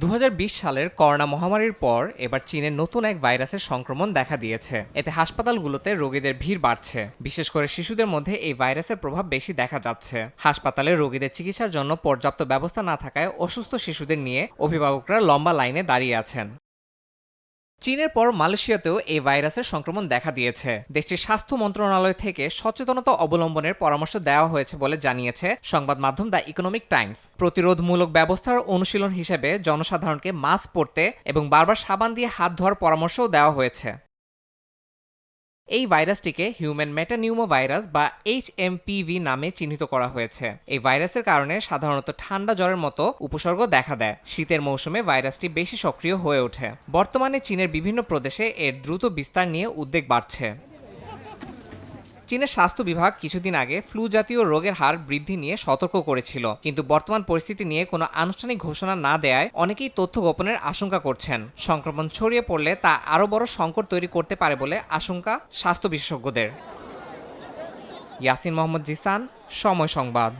2020 সালের করোনা মহামারীর পর এবার চীনে নতুন এক ভাইরাসের সংক্রমণ দেখা দিয়েছে। এতে হাসপাতালগুলোতে রোগীদের ভিড় বাড়ছে। বিশেষ করে শিশুদের মধ্যে এই ভাইরাসের প্রভাব বেশি দেখা যাচ্ছে। হাসপাতালে রোগীদের চিকিৎসার জন্য পর্যাপ্ত ব্যবস্থা না থাকায় অসুস্থ শিশুদের নিয়ে অভিভাবকরা লম্বা লাইনে দাঁড়িয়ে আছেন। চীনের পর মালয়েশিয়াতেও এই ভাইরাসের সংক্রমণ দেখা দিয়েছে। দেশটির স্বাস্থ্য মন্ত্রণালয় থেকে সচেতনতা অবলম্বনের পরামর্শ দেওয়া হয়েছে বলে জানিয়েছে সংবাদ মাধ্যম দ্য ইকোনমিক টাইমস। প্রতিরোধমূলক ব্যবস্থার অনুশীলন হিসেবে জনসাধারণকে মাস্ক পরতে এবং বারবার সাবান দিয়ে হাত ধোয়ার পরামর্শও দেওয়া হয়েছে। এই ভাইরাসটিকে হিউম্যান মেটানিউমো ভাইরাস বা HMPV নামে চিহ্নিত করা হয়েছে। এই ভাইরাসের কারণে সাধারণত ঠান্ডা জ্বরের মতো উপসর্গ দেখা দেয়। শীতের মৌসুমে ভাইরাসটি বেশি সক্রিয় হয়ে ওঠে। বর্তমানে চীনের বিভিন্ন প্রদেশে এর দ্রুত বিস্তার নিয়ে উদ্বেগ বাড়ছে। চীনের স্বাস্থ্য বিভাগ কিছুদিন আগে ফ্লু জাতীয় রোগের হার বৃদ্ধি নিয়ে সতর্ক করেছিল, কিন্তু বর্তমান পরিস্থিতি নিয়ে কোনো আনুষ্ঠানিক ঘোষণা না দেয়ায় অনেকেই তথ্য গোপনের আশঙ্কা করছেন। সংক্রমণ ছড়িয়ে পড়লে তা আরও বড় সংকট তৈরি করতে পারে বলে আশঙ্কা স্বাস্থ্য বিশেষজ্ঞদের। ইয়াসিন মোহাম্মদ জিসান, সময় সংবাদ।